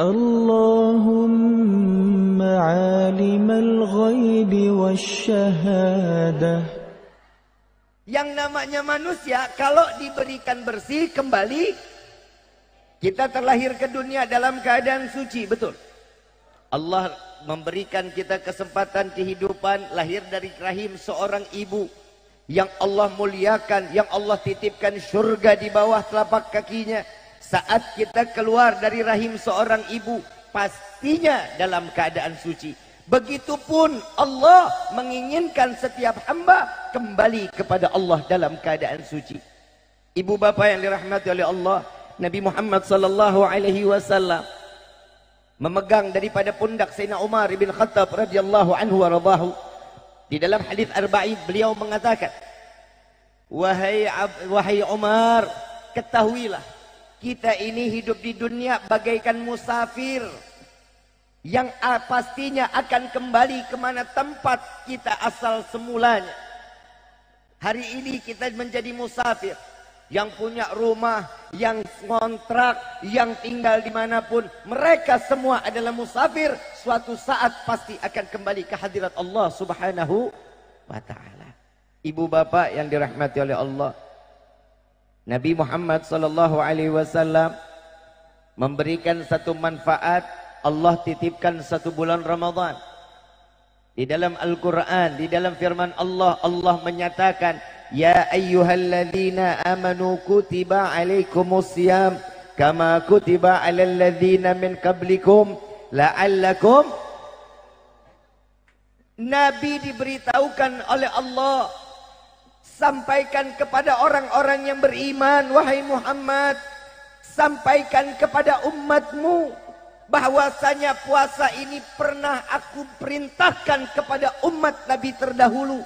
اللهم عالم الغيب والشهادة. Yang namanya manusia kalau diberikan bersih kembali, kita terlahir ke dunia dalam keadaan suci, betul. Allah memberikan kita kesempatan kehidupan, lahir dari rahim seorang ibu yang Allah muliakan, yang Allah titipkan surga di bawah telapak kakinya. Saat kita keluar dari rahim seorang ibu, pastinya dalam keadaan suci. Begitupun Allah menginginkan setiap hamba kembali kepada Allah dalam keadaan suci. Ibu bapak yang dirahmati oleh Allah, Nabi Muhammad sallallahu alaihi wasallam memegang daripada pundak Sayyidina Umar bin Khattab radhiyallahu anhu wa radahu. Di dalam hadis arba'in beliau mengatakan, wahai Umar, ketahuilah kita ini hidup di dunia bagaikan musafir yang pastinya akan kembali kemana tempat kita asal semulanya. Hari ini kita menjadi musafir, yang punya rumah, yang ngontrak, yang tinggal dimanapun, mereka semua adalah musafir. Suatu saat pasti akan kembali ke hadirat Allah subhanahu wa ta'ala. Ibu bapak yang dirahmati oleh Allah, Nabi Muhammad sallallahu alaihi wasallam memberikan satu manfaat. Allah titipkan satu bulan Ramadan. Di dalam Al-Quran, di dalam firman Allah, Allah menyatakan, Ya ayyuhalladzina amanu kutiba alaikumusiyam kama kutiba alal ladzina min qablikum la'allakum. Nabi diberitahukan oleh Allah, sampaikan kepada orang-orang yang beriman, wahai Muhammad, sampaikan kepada umatmu bahwasanya puasa ini pernah aku perintahkan kepada umat Nabi terdahulu.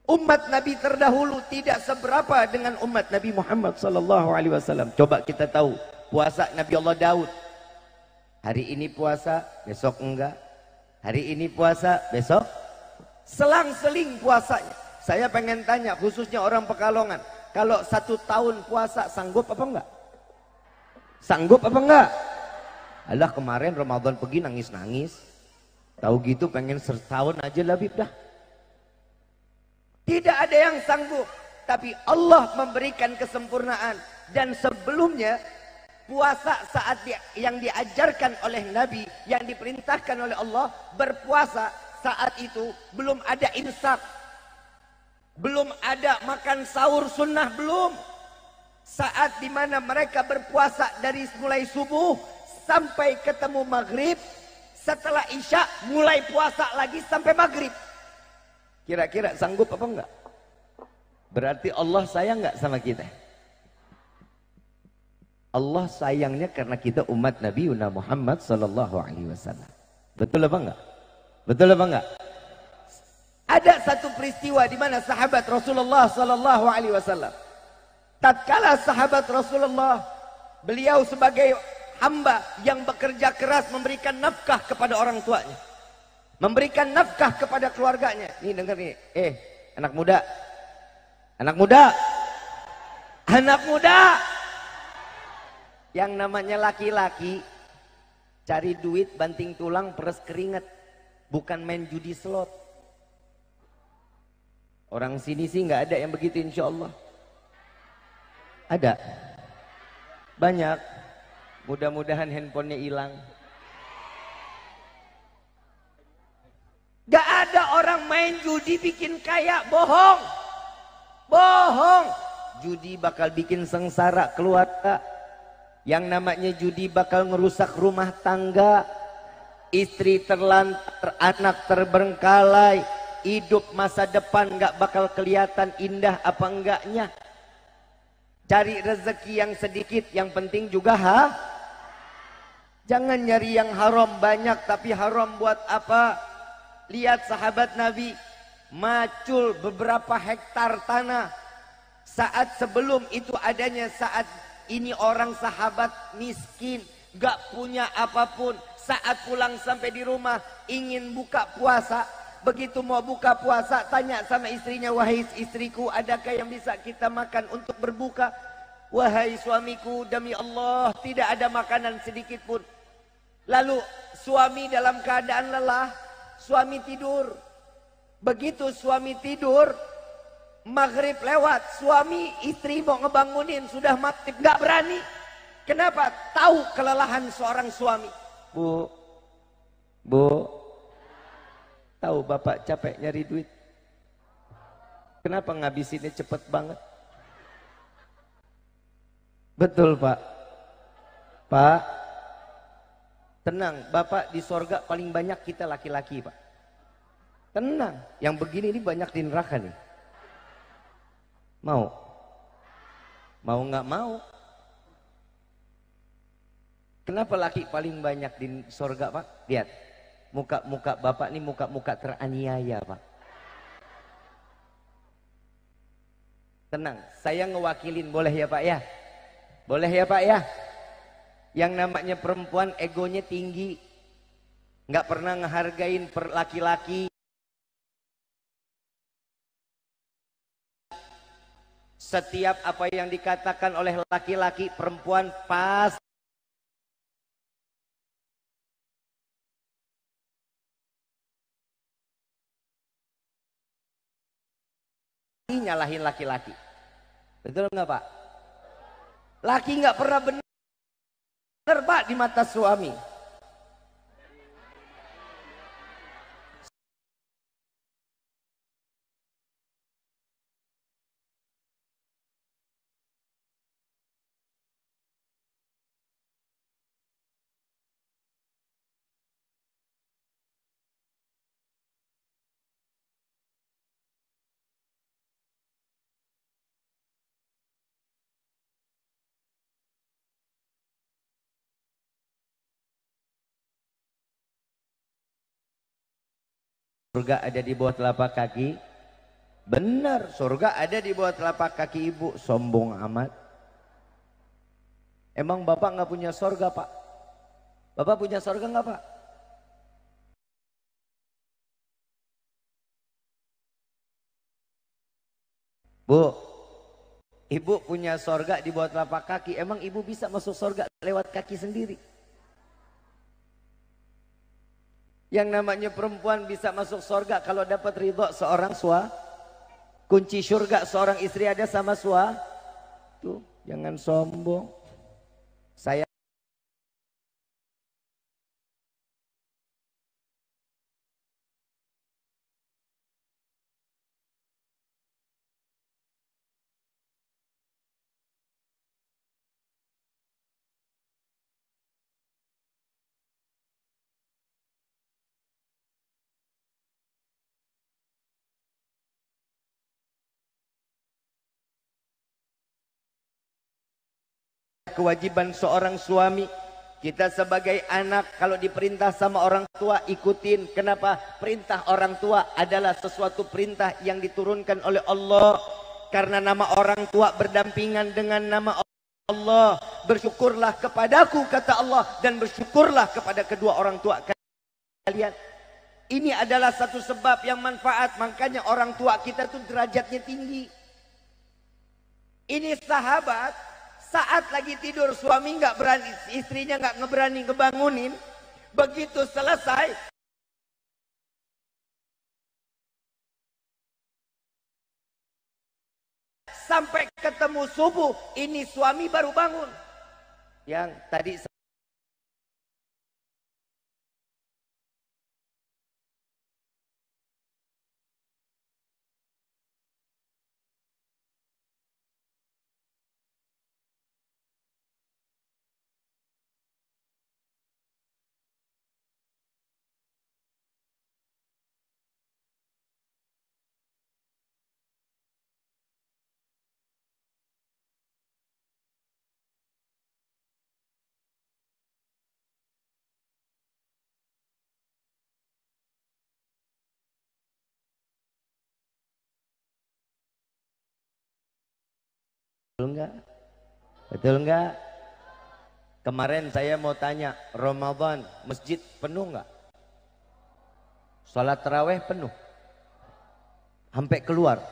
Umat Nabi terdahulu tidak seberapa dengan umat Nabi Muhammad sallallahu alaihi wasallam. Coba kita tahu puasa Nabi Allah Daud. Hari ini puasa, besok enggak. Hari ini puasa, besok selang-seling puasanya. Saya pengen tanya khususnya orang Pekalongan, kalau 1 tahun puasa sanggup apa enggak? Sanggup apa enggak? Alah, kemarin Ramadan pergi nangis-nangis. Tahu gitu pengen setahun aja lah Bib dah. Tidak ada yang sanggup. Tapi Allah memberikan kesempurnaan. Dan sebelumnya puasa saat yang diajarkan oleh Nabi, yang diperintahkan oleh Allah, berpuasa saat itu belum ada imsak, belum ada makan sahur sunnah, belum. Saat dimana mereka berpuasa dari mulai subuh sampai ketemu maghrib, setelah isya mulai puasa lagi sampai maghrib. Kira-kira sanggup apa enggak? Berarti Allah sayang enggak sama kita? Allah sayangnya karena kita umat Nabi Muhammad sallallahu alaihi wasallam. Betul apa enggak? Betul apa enggak? Ada satu peristiwa di mana sahabat Rasulullah sallallahu alaihi wasallam, tatkala sahabat Rasulullah, beliau sebagai hamba yang bekerja keras memberikan nafkah kepada orang tuanya, memberikan nafkah kepada keluarganya. Nih dengar nih, anak muda, anak muda, anak muda, yang namanya laki-laki cari duit banting tulang peres keringat, bukan main judi slot. Orang sini sih nggak ada yang begitu, insya Allah. Ada banyak. Mudah-mudahan handphonenya hilang. Gak ada orang main judi bikin kaya, bohong. Bohong. Judi bakal bikin sengsara keluarga. Yang namanya judi bakal merusak rumah tangga. Istri terlantar, anak terbengkalai. Hidup masa depan gak bakal kelihatan indah apa enggaknya. Cari rezeki yang sedikit, yang penting juga jangan nyari yang haram banyak, tapi haram buat apa? Lihat sahabat Nabi, macul beberapa hektar tanah. Saat sebelum itu adanya, saat ini orang sahabat miskin, gak punya apapun. Saat pulang sampai di rumah, ingin buka puasa. Begitu mau buka puasa, tanya sama istrinya, wahai istriku, adakah yang bisa kita makan untuk berbuka? Wahai suamiku, demi Allah tidak ada makanan sedikit pun. Lalu suami dalam keadaan lelah, suami tidur. Begitu suami tidur, maghrib lewat, suami istri mau ngebangunin, sudah maghrib, nggak berani. Kenapa? Tahu kelelahan seorang suami. Bu, tahu bapak capek nyari duit. Kenapa ngabisinnya cepet banget? Betul pak. Pak, tenang, bapak di sorga paling banyak kita laki-laki pak. Tenang, yang begini ini banyak di neraka nih. Mau? Mau nggak mau? Kenapa laki paling banyak di sorga pak? Lihat, muka-muka bapak ini muka-muka teraniaya pak. Tenang, saya ngewakilin, boleh ya pak ya? Boleh ya pak ya? Yang namanya perempuan egonya tinggi, nggak pernah ngehargain laki-laki. Setiap apa yang dikatakan oleh laki-laki, perempuan pasti nyalahin laki-laki. Betul nggak pak? Laki nggak pernah benar pak di mata suami. Surga ada di bawah telapak kaki. Benar, surga ada di bawah telapak kaki ibu. Sombong amat. Emang bapak nggak punya surga pak? Bapak punya surga nggak pak? Bu, ibu punya surga di bawah telapak kaki. Emang ibu bisa masuk surga lewat kaki sendiri? Yang namanya perempuan bisa masuk surga kalau dapat ridho seorang suami. Kunci surga seorang istri ada sama suami. Tuh, jangan sombong. Saya kewajiban seorang suami, kita sebagai anak kalau diperintah sama orang tua ikutin. Kenapa? Perintah orang tua adalah sesuatu perintah yang diturunkan oleh Allah, karena nama orang tua berdampingan dengan nama Allah. Bersyukurlah kepadaku kata Allah, dan bersyukurlah kepada kedua orang tua kalian. Ini adalah satu sebab yang manfaat. Makanya orang tua kita tuh derajatnya tinggi. Ini sahabat saat lagi tidur, suami nggak berani, istrinya nggak ngeberani ngebangunin. Begitu selesai, sampai ketemu subuh, ini suami baru bangun. Yang tadi betul nggak? Betul nggak? Kemarin saya mau tanya, Ramadan masjid penuh nggak? Salat taraweh penuh? Sampai keluar?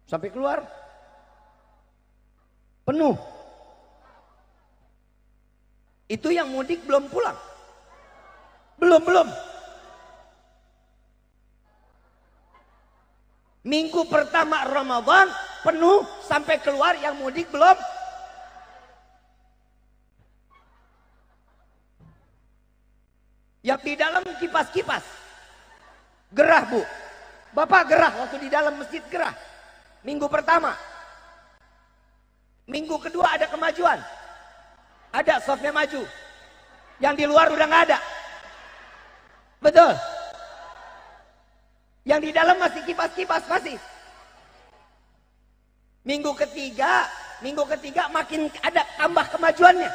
Sampai keluar? penuh. Itu yang mudik belum pulang. Belum. Minggu pertama Ramadan penuh sampai keluar, yang mudik belum. Yang di dalam kipas-kipas. Gerah, Bu. Bapak gerah waktu di dalam masjid, gerah. Minggu pertama. Minggu kedua ada kemajuan. Ada softnya maju. Yang di luar udah nggak ada. Betul. Yang di dalam masih kipas-kipas masih. Minggu ketiga makin ada tambah kemajuannya.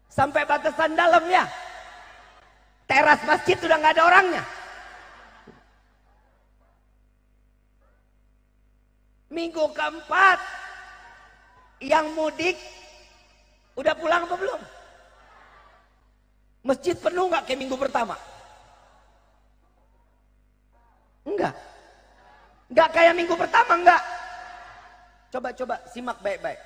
Sampai batasan dalam ya. Teras masjid udah nggak ada orangnya. Minggu keempat, yang mudik udah pulang apa belum? Masjid penuh nggak kayak minggu pertama? Enggak. Enggak kayak minggu pertama, enggak. Coba simak baik-baik.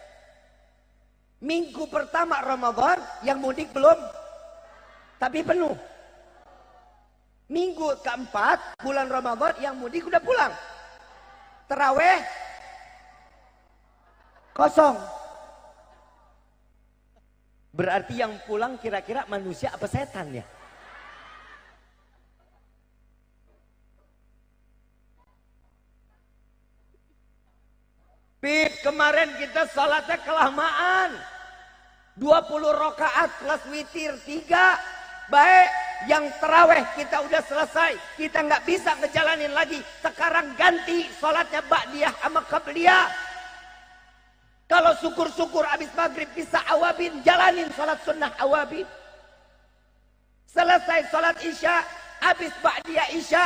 Minggu pertama Ramadan yang mudik belum, tapi penuh. Minggu keempat bulan Ramadan yang mudik udah pulang. Terawih kosong. Berarti yang pulang kira-kira manusia apa setan ya? Pip, kemarin kita salatnya kelamaan. 20 rakaat plus witir 3. Baik, yang terawih kita udah selesai. Kita nggak bisa ngejalanin lagi. Sekarang ganti salatnya ba'diyah sama qabliyah. Kalau syukur-syukur habis maghrib bisa awabin, jalanin salat sunnah awabin. Selesai salat isya, habis ba'diyah isya,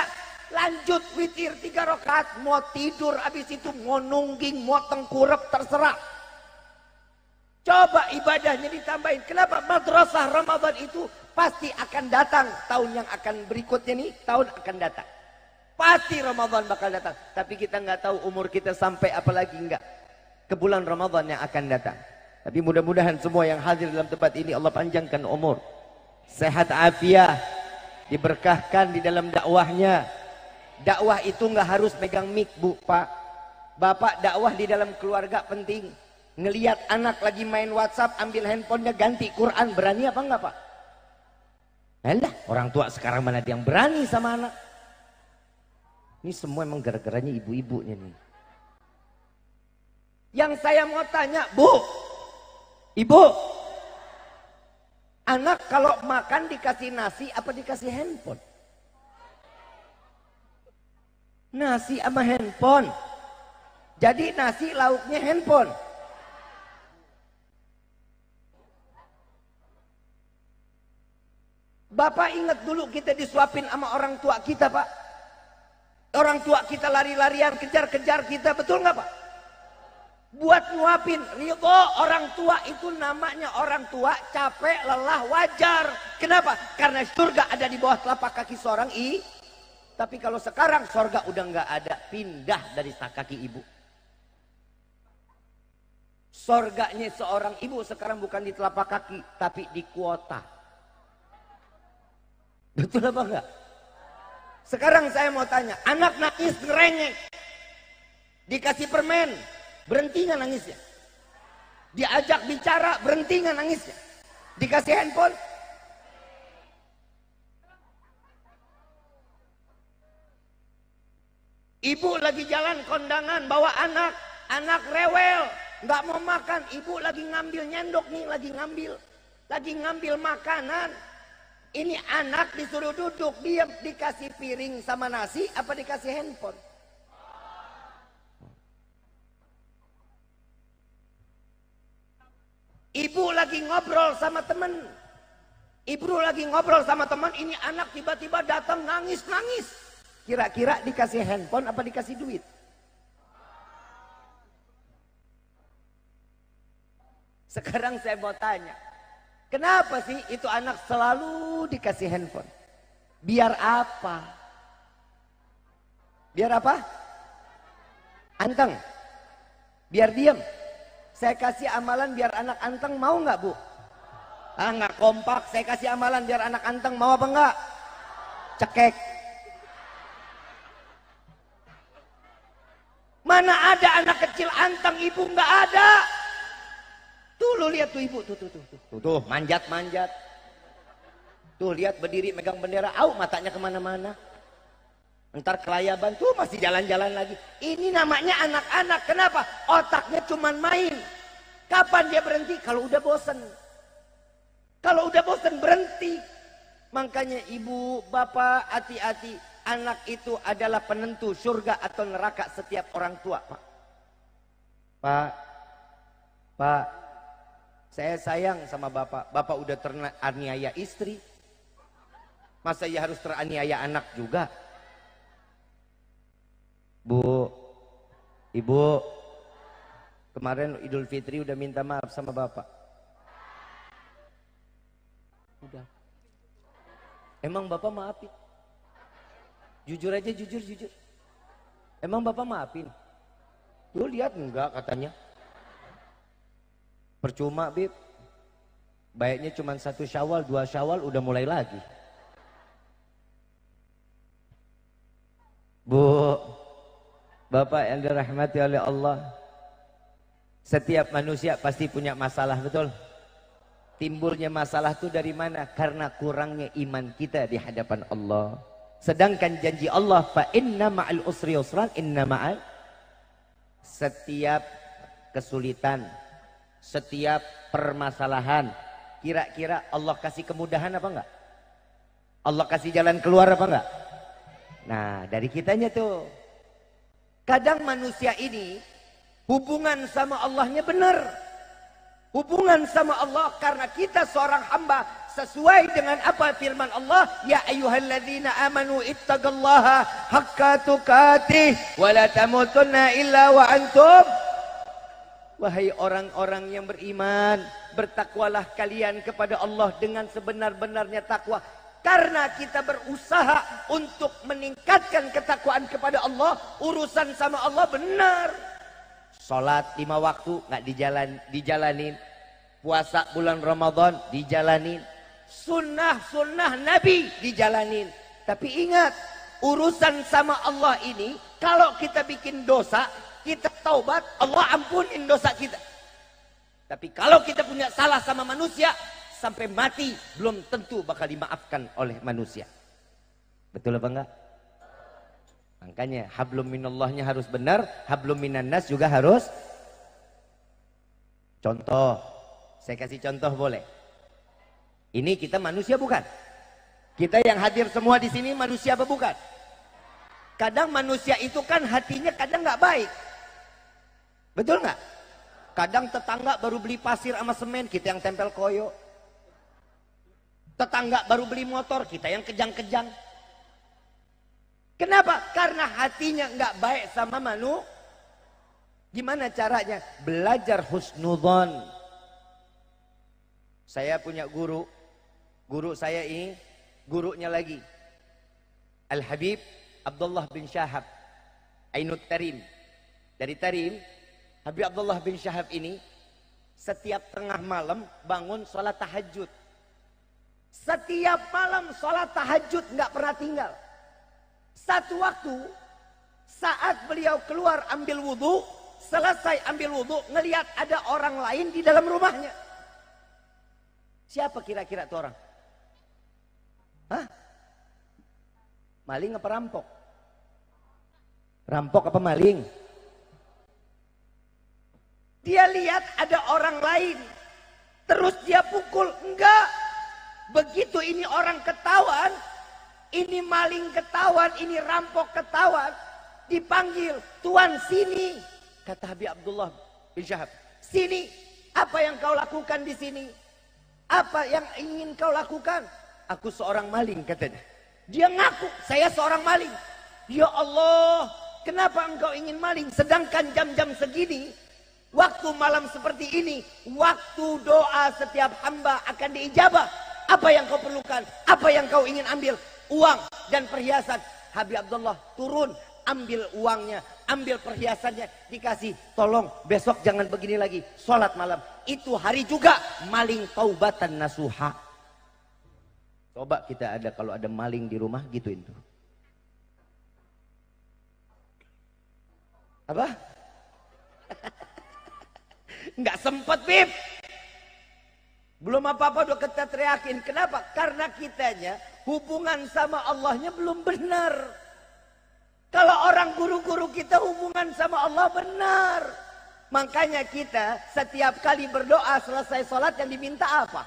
lanjut witir 3 rakaat. Mau tidur habis itu, mau nungging, mau tengkurap, terserah. Coba ibadahnya ditambahin. Kenapa? Madrasah Ramadan itu pasti akan datang. Tahun yang akan berikutnya nih, tahun akan datang. Pasti Ramadan bakal datang. Tapi kita nggak tahu umur kita sampai apa lagi enggak. Ke bulan Ramadan yang akan datang. Tapi mudah-mudahan semua yang hadir dalam tempat ini Allah panjangkan umur. Sehat afiah. Diberkahkan di dalam dakwahnya. Dakwah itu nggak harus megang mic, Bu, Pak. Bapak dakwah di dalam keluarga penting. Ngelihat anak lagi main WhatsApp, ambil handphonenya ganti Quran, berani apa enggak, Pak? Alah, orang tua sekarang mana ada yang berani sama anak? Ini semua emang gara-garanya ibu-ibunya nih. Yang saya mau tanya, Bu, Ibu, anak kalau makan dikasih nasi apa dikasih handphone? Nasi sama handphone. Jadi nasi lauknya handphone. Bapak ingat dulu kita disuapin sama orang tua kita, Pak. Orang tua kita lari-larian kejar-kejar kita, betul nggak, Pak? Buat nyuapin, ridho orang tua itu namanya orang tua, capek, lelah, wajar. Kenapa? Karena surga ada di bawah telapak kaki seorang Tapi kalau sekarang surga udah nggak ada, pindah dari kaki ibu. Surganya seorang ibu sekarang bukan di telapak kaki, tapi di kuota. Betul apa enggak? Sekarang saya mau tanya, anak nangis ngerengek, dikasih permen, berhenti nggak nangisnya? Diajak bicara, berhenti nggak nangisnya? Dikasih handphone? Ibu lagi jalan kondangan bawa anak, anak rewel, nggak mau makan. Ibu lagi ngambil nyendok nih, lagi ngambil makanan. Ini anak disuruh duduk diam, dikasih piring sama nasi apa dikasih handphone? Ibu lagi ngobrol sama temen. Ini anak tiba-tiba datang nangis. Kira-kira dikasih handphone apa dikasih duit? Sekarang saya mau tanya, kenapa sih itu anak selalu dikasih handphone? Biar apa? Biar apa? Anteng. Biar diam. Saya kasih amalan biar anak anteng, mau nggak Bu? Ah, nggak kompak. Saya kasih amalan biar anak anteng, mau apa enggak? Cekek. Mana ada anak kecil anteng, ibu nggak ada. Tuh lu lihat tuh ibu, tuh manjat. Tuh lihat berdiri megang bendera, matanya kemana-mana. Ntar kelayaban tuh masih jalan-jalan lagi. Ini namanya anak-anak. Kenapa? Otaknya cuman main. Kapan dia berhenti? Kalau udah bosen. Kalau udah bosen berhenti. Makanya ibu, bapak, hati-hati. Anak itu adalah penentu surga atau neraka setiap orang tua, Pak. Pak, saya sayang sama bapak. Bapak udah teraniaya istri. Masa ia harus teraniaya anak juga? Bu, ibu, kemarin Idul Fitri udah minta maaf sama bapak. Udah. Emang bapak maafin? Jujur aja, jujur. Emang bapak maafin? Lu lihat enggak katanya? Percuma, Bib. Baiknya cuma 1 Syawal, 2 Syawal udah mulai lagi. Bu, Bapak yang dirahmati oleh Allah, setiap manusia pasti punya masalah, betul? Timbulnya masalah itu dari mana? Karena kurangnya iman kita di hadapan Allah. Sedangkan janji Allah, fa inna ma'al usri yusran, inna ma'al. Setiap kesulitan, setiap permasalahan, kira-kira Allah kasih kemudahan apa enggak? Allah kasih jalan keluar apa enggak? Nah, dari kitanya tuh. Kadang manusia ini hubungan sama Allahnya benar. Hubungan sama Allah karena kita seorang hamba sesuai dengan apa firman Allah, ya ayyuhalladzina amanu ittaqallaha haqqa tuqatih wa la tamutunna illa wa antum. Wahai orang-orang yang beriman, bertakwalah kalian kepada Allah dengan sebenar-benarnya takwa. Karena kita berusaha untuk meningkatkan ketakwaan kepada Allah, urusan sama Allah benar. Sholat 5 waktu nggak dijalanin, puasa bulan Ramadan dijalanin, sunnah Nabi dijalanin. Tapi ingat, urusan sama Allah ini, kalau kita bikin dosa, kita taubat, Allah ampunin dosa kita. Tapi kalau kita punya salah sama manusia, sampai mati belum tentu bakal dimaafkan oleh manusia. Betul apa enggak? Makanya hablum minallahnya harus benar, hablum minannas juga harus. Contoh, saya kasih contoh boleh? Ini kita manusia bukan? Kita yang hadir semua di sini manusia apa bukan? Kadang manusia itu kan hatinya kadang nggak baik. Betul nggak? Kadang tetangga baru beli pasir sama semen, kita yang tempel koyo. Tetangga baru beli motor, kita yang kejang-kejang. Kenapa? Karena hatinya nggak baik sama manusia. Gimana caranya? Belajar husnudzon. Saya punya guru saya ini, gurunya lagi. Al-Habib Abdullah bin Syahab Ainut Tarim. Dari Tarim, Habib Abdullah bin Syahab ini setiap tengah malam bangun sholat tahajud. Setiap malam sholat tahajud nggak pernah tinggal. Satu waktu saat beliau keluar ambil wudhu, selesai ambil wudhu, ngelihat ada orang lain di dalam rumahnya. Siapa kira-kira tuh orang? Hah? Maling apa rampok? Rampok apa maling? Dia lihat ada orang lain, terus dia pukul. Enggak. Begitu ini orang ketahuan, ini maling ketahuan, ini rampok ketahuan, dipanggil, tuan sini. Kata Habib Abdullah bin Syahab, sini, apa yang kau lakukan di sini? Apa yang ingin kau lakukan? Aku seorang maling, katanya. Dia ngaku, saya seorang maling. Ya Allah, kenapa engkau ingin maling? Sedangkan jam-jam segini, waktu malam seperti ini, waktu doa setiap hamba akan diijabah. Apa yang kau perlukan? Apa yang kau ingin ambil? Uang dan perhiasan. Habib Abdullah turun, ambil uangnya, ambil perhiasannya, dikasih, tolong besok jangan begini lagi, sholat malam. Itu hari juga maling taubatan nasuha. Coba kita ada, kalau ada maling di rumah, gituin tuh. Apa? Nggak sempet, Bib. Belum apa-apa udah kita teriakin. Kenapa? Karena kitanya hubungan sama Allahnya belum benar. Kalau orang guru-guru kita hubungan sama Allah benar. Makanya kita setiap kali berdoa selesai sholat yang diminta apa?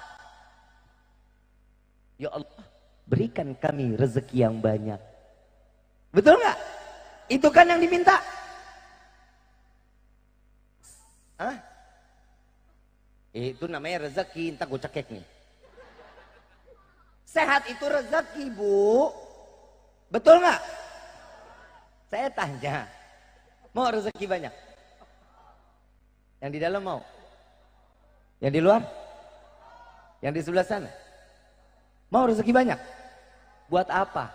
Ya Allah, berikan kami rezeki yang banyak. Betul nggak? Itu kan yang diminta. Hah? Itu namanya rezeki. Entah gue cekek nih. Sehat itu rezeki, Bu. Betul nggak? Saya tanya, mau rezeki banyak? Yang di dalam mau? Yang di luar? Yang di sebelah sana? Mau rezeki banyak? Buat apa?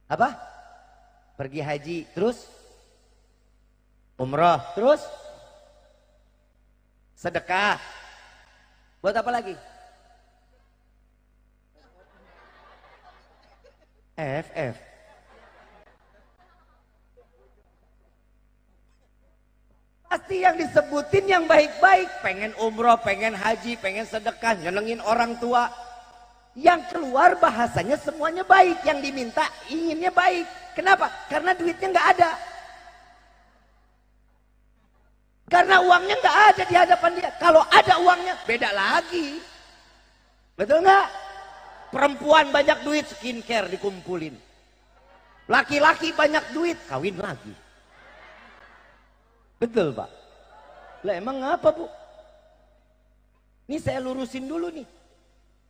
Apa? Pergi haji, terus? Umrah, terus? Sedekah. Buat apa lagi? FF. Pasti yang disebutin yang baik-baik. Pengen umroh, pengen haji, pengen sedekah, nyenengin orang tua. Yang keluar bahasanya semuanya baik. Yang diminta inginnya baik. Kenapa? Karena duitnya nggak ada. Karena uangnya nggak ada di hadapan dia. Kalau ada uangnya beda lagi. Betul nggak? Perempuan banyak duit, skincare dikumpulin. Laki-laki banyak duit, kawin lagi. Betul, Pak? Lah emang apa, Bu? Ini saya lurusin dulu nih.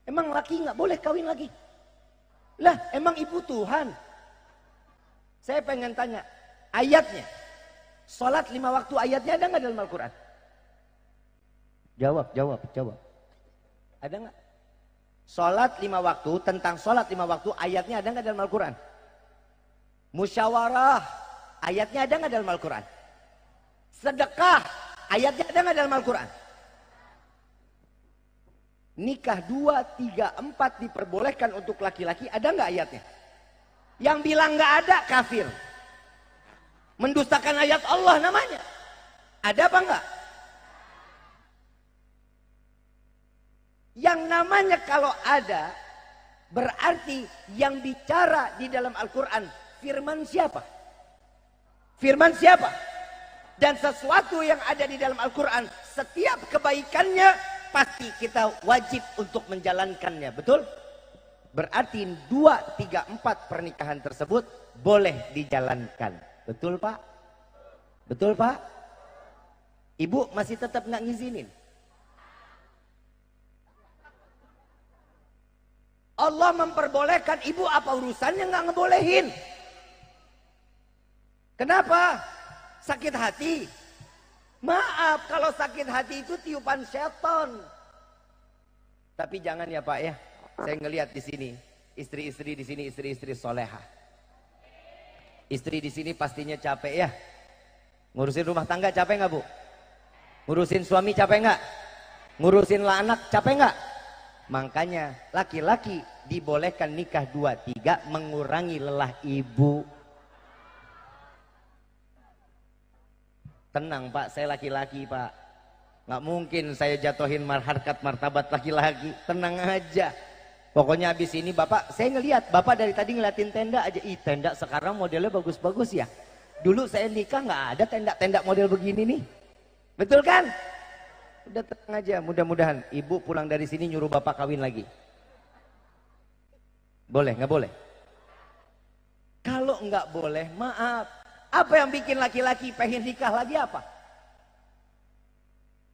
Emang laki nggak boleh kawin lagi? Lah emang ibu Tuhan? Saya pengen tanya, ayatnya. Sholat 5 waktu ayatnya ada nggak dalam Al-Quran? Jawab. Ada nggak? Sholat 5 waktu, tentang sholat 5 waktu ayatnya ada nggak dalam Al-Quran? Musyawarah ayatnya ada nggak dalam Al-Quran? Sedekah ayatnya ada nggak dalam Al-Quran? Nikah 2, 3, 4 diperbolehkan untuk laki-laki, ada nggak ayatnya? Yang bilang nggak ada kafir. Mendustakan ayat Allah namanya. Ada apa enggak? Yang namanya kalau ada, berarti yang bicara di dalam Al-Quran firman siapa? Firman siapa? Dan sesuatu yang ada di dalam Al-Quran, setiap kebaikannya pasti kita wajib untuk menjalankannya. Betul? Berarti 2, 3, 4 pernikahan tersebut boleh dijalankan. Betul, Pak? Betul, Pak? Ibu masih tetap nggak ngizinin? Allah memperbolehkan, ibu apa urusannya nggak ngebolehin? Kenapa? Sakit hati? Maaf, kalau sakit hati itu tiupan setan. Tapi jangan ya, Pak ya. Saya ngelihat di sini, istri-istri di sini istri-istri soleha. Istri di sini pastinya capek ya. Ngurusin rumah tangga capek nggak, Bu? Ngurusin suami capek nggak? Ngurusin lah anak capek nggak? Makanya laki-laki dibolehkan nikah 2, 3 mengurangi lelah ibu. Tenang, Pak, saya laki-laki, Pak. Nggak mungkin saya jatuhin harkat martabat laki-laki. Tenang aja. Pokoknya habis ini Bapak, saya ngelihat Bapak dari tadi ngeliatin tenda aja. Ih, tenda sekarang modelnya bagus-bagus ya. Dulu saya nikah nggak ada tenda-tenda model begini nih. Betul kan? Udah tenang aja, mudah-mudahan ibu pulang dari sini nyuruh Bapak kawin lagi. Boleh, nggak boleh? Kalau nggak boleh, maaf. Apa yang bikin laki-laki pengen nikah lagi apa?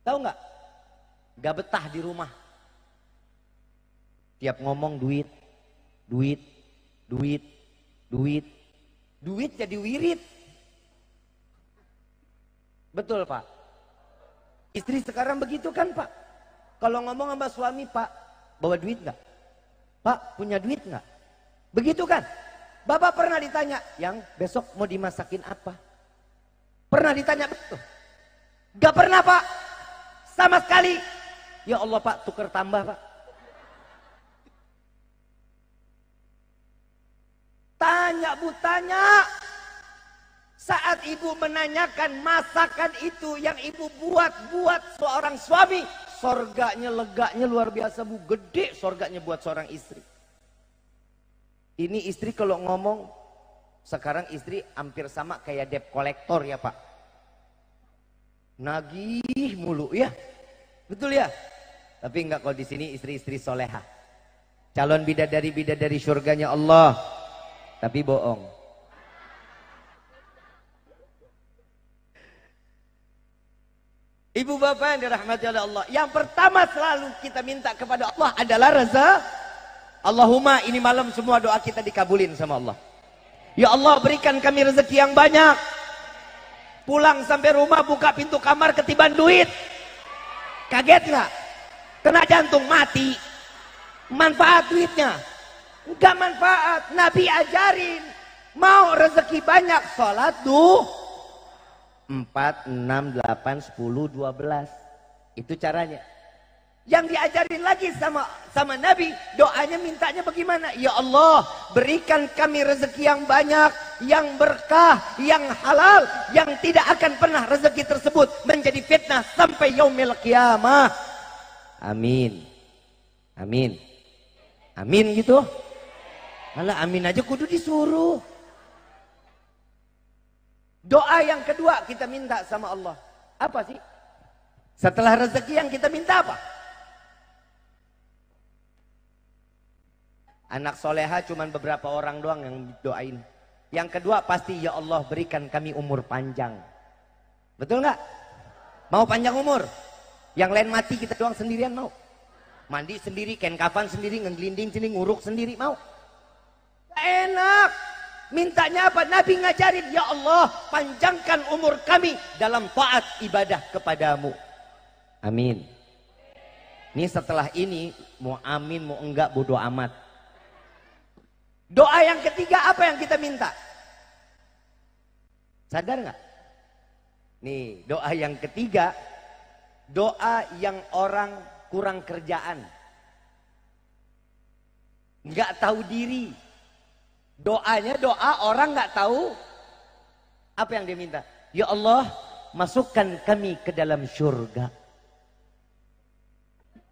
Tahu nggak? Gak betah di rumah. Tiap ngomong duit, duit, duit, duit, duit jadi wirid. Betul, Pak? Istri sekarang begitu kan, Pak? Kalau ngomong sama suami, Pak, bawa duit nggak? Pak, punya duit nggak? Begitu kan? Bapak pernah ditanya, yang besok mau dimasakin apa? Pernah ditanya betul? Gak pernah Pak, sama sekali. Ya Allah Pak, tuker tambah Pak. Tanya Bu, tanya. Saat ibu menanyakan masakan itu yang ibu buat seorang suami, sorganya, leganya luar biasa Bu, gede sorganya buat seorang istri. Ini istri kalau ngomong, sekarang istri hampir sama kayak debt collector ya Pak. Nagih mulu ya, betul ya. Tapi enggak, kalau di sini istri-istri soleha, calon bidadari surganya Allah. Tapi bohong. Ibu bapak yang dirahmati oleh Allah, yang pertama selalu kita minta kepada Allah adalah rezeki. Allahumma, ini malam semua doa kita dikabulin sama Allah. Ya Allah, berikan kami rezeki yang banyak. Pulang sampai rumah buka pintu kamar ketiban duit. Kaget nggak? Kena jantung mati. Manfaat duitnya? Enggak manfaat. Nabi ajarin, mau rezeki banyak, sholat 4, 6, 8, 10, 12. Itu caranya. Yang diajarin lagi sama Nabi, doanya mintanya bagaimana? Ya Allah, berikan kami rezeki yang banyak, yang berkah, yang halal, yang tidak akan pernah rezeki tersebut menjadi fitnah sampai yaumil qiyamah. Amin. Amin. Amin gitu. Alah, amin aja kudu disuruh. Doa yang kedua kita minta sama Allah. Apa sih? Setelah rezeki yang kita minta apa? Anak soleha cuman beberapa orang doang yang doain. Yang kedua pasti, ya Allah berikan kami umur panjang. Betul nggak? Mau panjang umur? Yang lain mati, kita doang sendirian mau? Mandi sendiri, kain kafan sendiri, ngegelinding sendiri, nguruk sendiri, mau? Enak. Mintanya apa? Nabi ngajarin, ya Allah panjangkan umur kami dalam taat ibadah kepadamu. Amin. Ini setelah ini mau amin mau enggak bodo amat. Doa yang ketiga apa yang kita minta? Sadar nggak? Nih doa yang ketiga, doa yang orang kurang kerjaan, nggak tahu diri. Doanya doa orang nggak tahu apa yang dia minta. Ya Allah, masukkan kami ke dalam surga.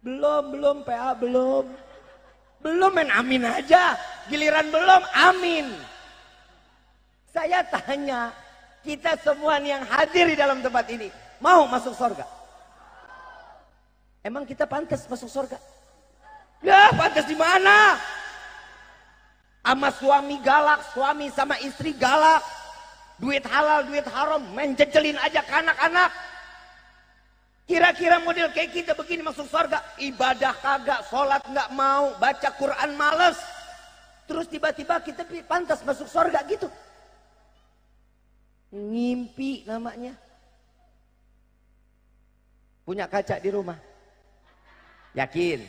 Belum PA belum main amin aja, giliran belum amin. Saya tanya, kita semua yang hadir di dalam tempat ini mau masuk surga? Emang kita pantas masuk surga? Ya pantas di mana? Sama suami galak, suami sama istri galak, duit halal, duit haram, main jejelin aja ke anak-anak. Kira-kira model kayak kita begini masuk surga? Ibadah kagak, sholat nggak mau, baca Quran males. Terus tiba-tiba kita pantas masuk surga gitu? Ngimpi namanya. Punya kaca di rumah? Yakin?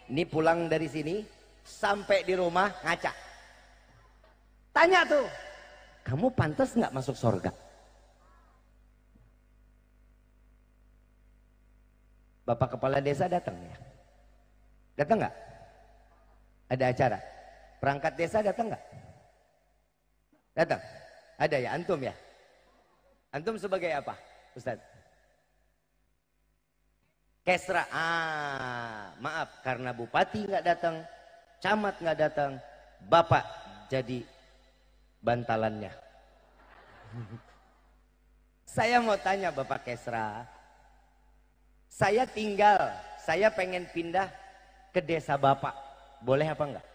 Ini pulang dari sini, sampai di rumah ngaca. Tanya tuh, kamu pantas nggak masuk surga? Bapak kepala desa datang ya? Datang nggak? Ada acara? Perangkat desa datang nggak? Datang? Ada ya? Antum ya? Antum sebagai apa, Ustadz? Kesra. Maaf, karena bupati nggak datang, camat nggak datang, Bapak jadi bantalannya. Saya mau tanya Bapak Kesra, saya pengen pindah ke desa Bapak, boleh apa enggak?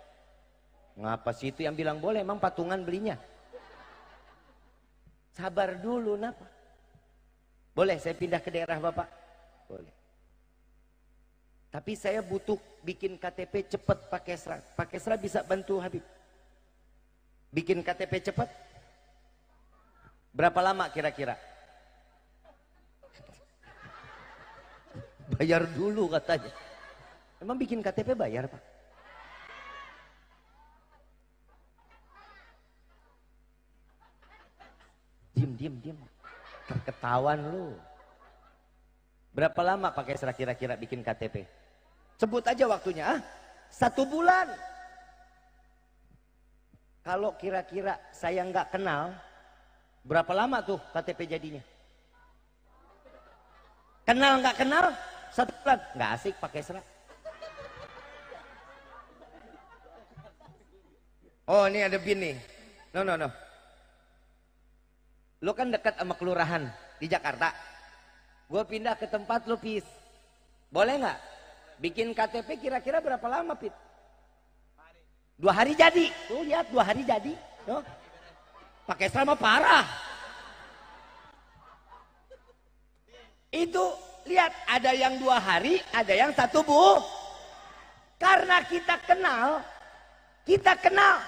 Ngapa sih itu yang bilang boleh? Emang patungan belinya? Sabar dulu, napa? Boleh saya pindah ke daerah Bapak? Boleh. Tapi saya butuh bikin KTP cepat Pak Kesra. Pak Kesra bisa bantu Habib bikin KTP cepat? Berapa lama kira-kira? Bayar dulu katanya. Emang bikin KTP bayar Pak? Diem. Ketahuan lu. Berapa lama pakai Esra kira-kira bikin KTP? Sebut aja waktunya. 1 bulan. Kalau kira-kira saya nggak kenal, berapa lama tuh KTP jadinya? Kenal nggak kenal? 1 bulan. Nggak asik pakai Esra. Oh, ini ada bin nih. No. Lo kan dekat sama kelurahan di Jakarta. Gue pindah ke tempat lo, Pis. Boleh nggak? Bikin KTP kira-kira berapa lama, Pit? 2 hari jadi. Tuh lihat 2 hari jadi. Tuh. Pakai selama parah. Itu lihat ada yang 2 hari, ada yang 1 bu. Karena kita kenal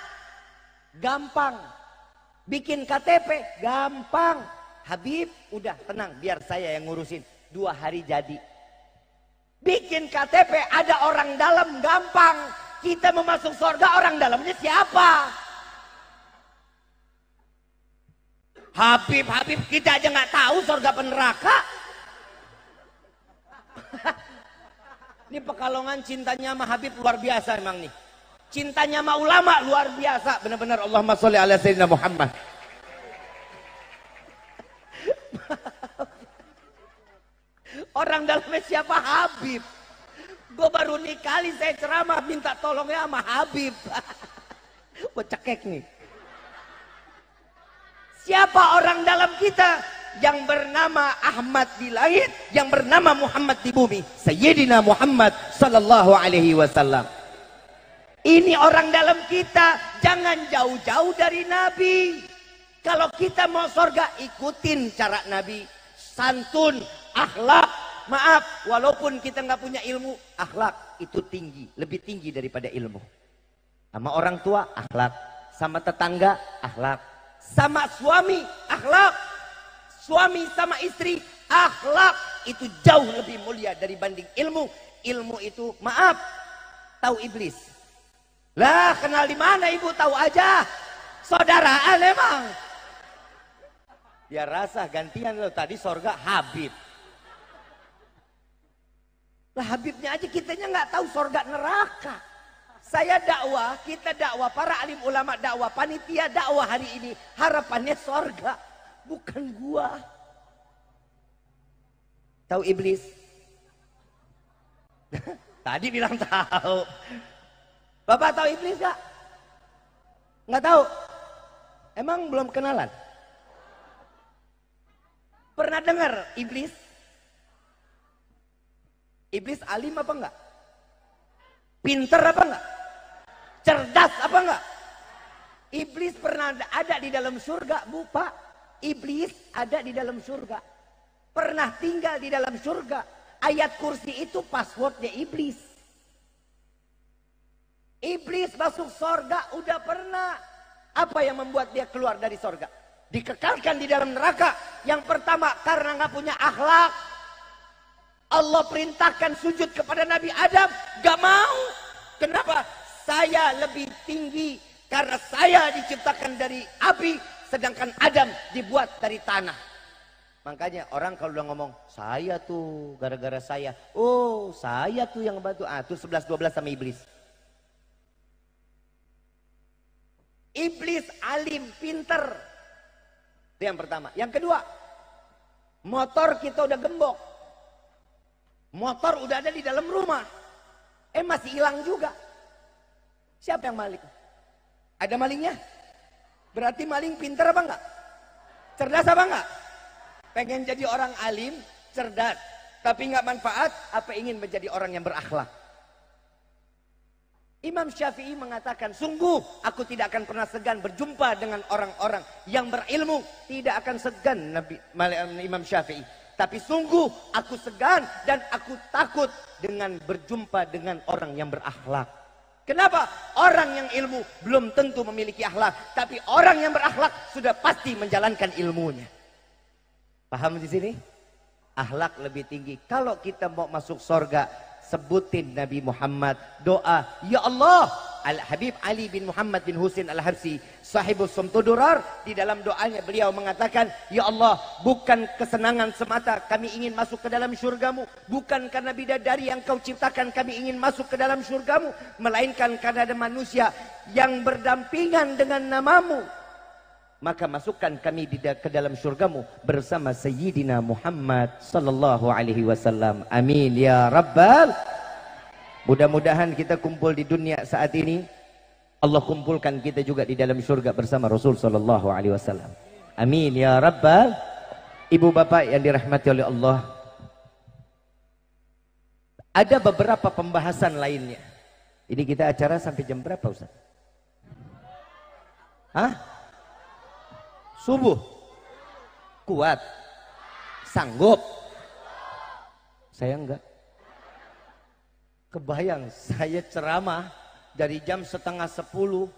gampang. Bikin KTP gampang. Habib udah tenang, biar saya yang ngurusin. 2 hari jadi. Bikin KTP ada orang dalam gampang. Kita mau masuk surga, orang dalamnya siapa? Habib kita aja nggak tahu surga apa neraka. Ini Pekalongan cintanya sama Habib luar biasa emang nih. Cintanya sama ulama luar biasa. Benar-benar Allahumma sholli ala sayyidina Muhammad. Orang dalamnya siapa? Habib. Gue baru kali saya ceramah minta tolongnya sama Habib. Gue cekek nih. Siapa orang dalam kita? Yang bernama Ahmad di langit, yang bernama Muhammad di bumi. Sayyidina Muhammad sallallahu alaihi wasallam. Ini orang dalam kita, jangan jauh-jauh dari Nabi. Kalau kita mau surga, ikutin cara Nabi. Santun, akhlak. Maaf, walaupun kita nggak punya ilmu, akhlak itu tinggi, lebih tinggi daripada ilmu. Sama orang tua, akhlak. Sama tetangga, akhlak. Sama suami, akhlak. Suami sama istri, akhlak itu jauh lebih mulia dibanding ilmu. Ilmu itu, maaf, tahu iblis. Lah, kenal di mana ibu? Tahu aja. Saudaraan emang. Ya rasa gantian lo tadi sorga Habib. Lah Habibnya aja kitanya nggak tahu sorga neraka. Saya dakwah, kita dakwah, para alim ulama dakwah, panitia dakwah hari ini harapannya sorga. Bukan gua. Tahu iblis? Tadi bilang tahu. Bapak tahu iblis gak? Nggak tahu? Emang belum kenalan? Pernah dengar iblis? Iblis alim apa enggak? Pinter apa enggak? Cerdas apa enggak? Iblis pernah ada di dalam surga, Bu Pak. Iblis ada di dalam surga. Pernah tinggal di dalam surga. Ayat kursi itu passwordnya iblis. Iblis masuk surga udah pernah. Apa yang membuat dia keluar dari surga? Dikekalkan di dalam neraka. Yang pertama karena nggak punya akhlak. Allah perintahkan sujud kepada Nabi Adam. Gak mau. Kenapa? Saya lebih tinggi. Karena saya diciptakan dari api. Sedangkan Adam dibuat dari tanah. Makanya orang kalau udah ngomong, saya tuh gara-gara saya. Oh, saya tuh yang ngebantu. Ah, tuh 11-12 sama iblis. Iblis alim, pinter. Itu yang pertama. Yang kedua, motor kita udah gembok. Motor udah ada di dalam rumah. Masih hilang juga. Siapa yang maling? Ada malingnya? Berarti maling pinter apa enggak? Cerdas apa enggak? Pengen jadi orang alim, cerdas. Tapi enggak manfaat, apa ingin menjadi orang yang berakhlak? Imam Syafi'i mengatakan, sungguh aku tidak akan pernah segan berjumpa dengan orang-orang yang berilmu. Tidak akan segan Imam Syafi'i. Tapi sungguh aku segan dan aku takut dengan berjumpa dengan orang yang berakhlak. Kenapa? Orang yang ilmu belum tentu memiliki akhlak. Tapi orang yang berakhlak sudah pasti menjalankan ilmunya. Paham di sini? Akhlak lebih tinggi. Kalau kita mau masuk surga, sebutin Nabi Muhammad doa. Ya Allah, Al-Habib Ali bin Muhammad bin Husin Al-Habsi, sahibus Sumtudurar, di dalam doanya beliau mengatakan, ya Allah, bukan kesenangan semata kami ingin masuk ke dalam syurgamu, bukan karena bidadari yang kau ciptakan kami ingin masuk ke dalam syurgamu, melainkan karena ada manusia yang berdampingan dengan namamu, maka masukkan kami ke dalam syurgamu bersama Sayyidina Muhammad sallallahu alaihi wasallam. Amin ya rabbal. Mudah-mudahan kita kumpul di dunia saat ini, Allah kumpulkan kita juga di dalam syurga bersama Rasul sallallahu alaihi wasallam. Amin ya rabbal. Ibu bapak yang dirahmati oleh Allah, ada beberapa pembahasan lainnya. Ini kita acara sampai jam berapa Ustaz? Hah? Subuh? Kuat? Sanggup? Saya enggak. Kebayang saya ceramah dari jam 9:30